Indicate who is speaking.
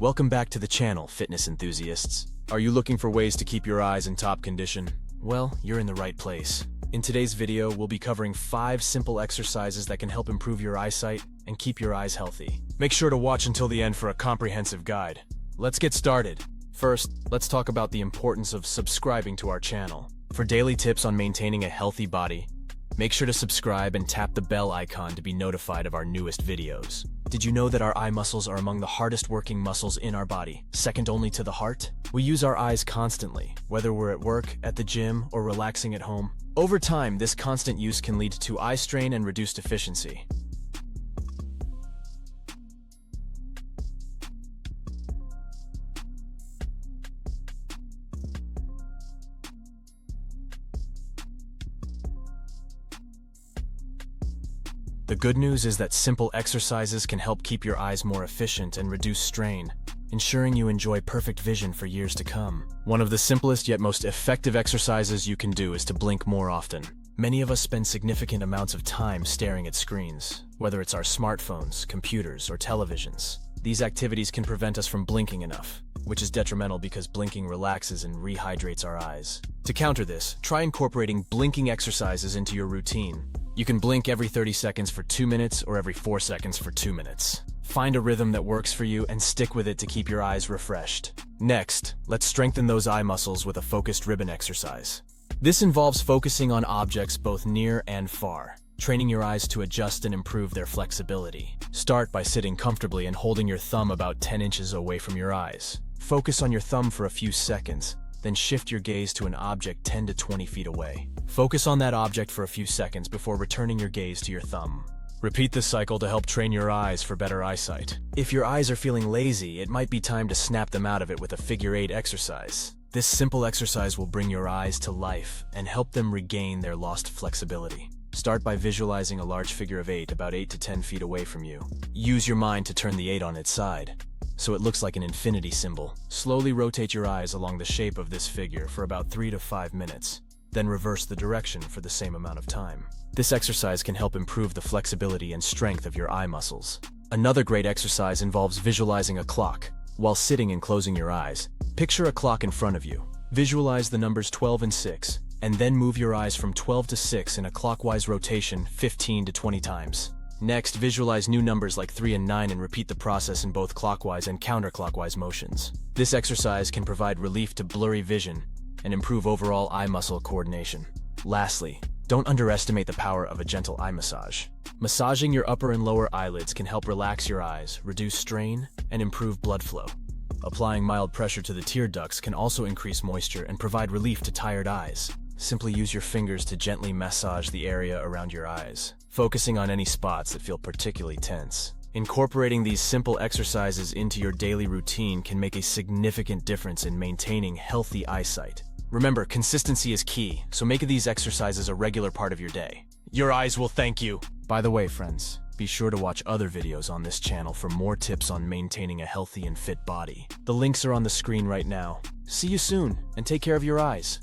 Speaker 1: Welcome back to the channel, fitness enthusiasts. Are you looking for ways to keep your eyes in top condition? Well, you're in the right place. In today's video, we'll be covering 5 simple exercises that can help improve your eyesight and keep your eyes healthy. Make sure to watch until the end for a comprehensive guide. Let's get started. First, let's talk about the importance of subscribing to our channel. For daily tips on maintaining a healthy body, make sure to subscribe and tap the bell icon to be notified of our newest videos. Did you know that our eye muscles are among the hardest working muscles in our body, second only to the heart? We use our eyes constantly, whether we're at work, at the gym, or relaxing at home. Over time, this constant use can lead to eye strain and reduced efficiency. The good news is that simple exercises can help keep your eyes more efficient and reduce strain, ensuring you enjoy perfect vision for years to come. One of the simplest yet most effective exercises you can do is to blink more often. Many of us spend significant amounts of time staring at screens, whether it's our smartphones, computers, or televisions. These activities can prevent us from blinking enough, which is detrimental because blinking relaxes and rehydrates our eyes. To counter this, try incorporating blinking exercises into your routine. You can blink every 30 seconds for 2 minutes or every 4 seconds for 2 minutes. Find a rhythm that works for you and stick with it to keep your eyes refreshed. Next, let's strengthen those eye muscles with a focused ribbon exercise. This involves focusing on objects both near and far, training your eyes to adjust and improve their flexibility. Start by sitting comfortably and holding your thumb about 10 inches away from your eyes. Focus on your thumb for a few seconds, then shift your gaze to an object 10 to 20 feet away. Focus on that object for a few seconds before returning your gaze to your thumb. Repeat this cycle to help train your eyes for better eyesight. If your eyes are feeling lazy, it might be time to snap them out of it with a figure 8 exercise. This simple exercise will bring your eyes to life and help them regain their lost flexibility. Start by visualizing a large figure of 8 about 8 to 10 feet away from you. Use your mind to turn the 8 on its side, so it looks like an infinity symbol. Slowly rotate your eyes along the shape of this figure for about 3 to 5 minutes. Then reverse the direction for the same amount of time. This exercise can help improve the flexibility and strength of your eye muscles. Another great exercise involves visualizing a clock. While sitting and closing your eyes, picture a clock in front of you. Visualize the numbers 12 and 6, and then move your eyes from 12 to 6 in a clockwise rotation 15 to 20 times. Next, visualize new numbers like 3 and 9 and repeat the process in both clockwise and counterclockwise motions. This exercise can provide relief to blurry vision and improve overall eye muscle coordination. Lastly, don't underestimate the power of a gentle eye massage. Massaging your upper and lower eyelids can help relax your eyes, reduce strain, and improve blood flow. Applying mild pressure to the tear ducts can also increase moisture and provide relief to tired eyes. Simply use your fingers to gently massage the area around your eyes, focusing on any spots that feel particularly tense. Incorporating these simple exercises into your daily routine can make a significant difference in maintaining healthy eyesight. Remember, consistency is key, so make these exercises a regular part of your day. Your eyes will thank you. By the way, friends, be sure to watch other videos on this channel for more tips on maintaining a healthy and fit body. The links are on the screen right now. See you soon, and take care of your eyes.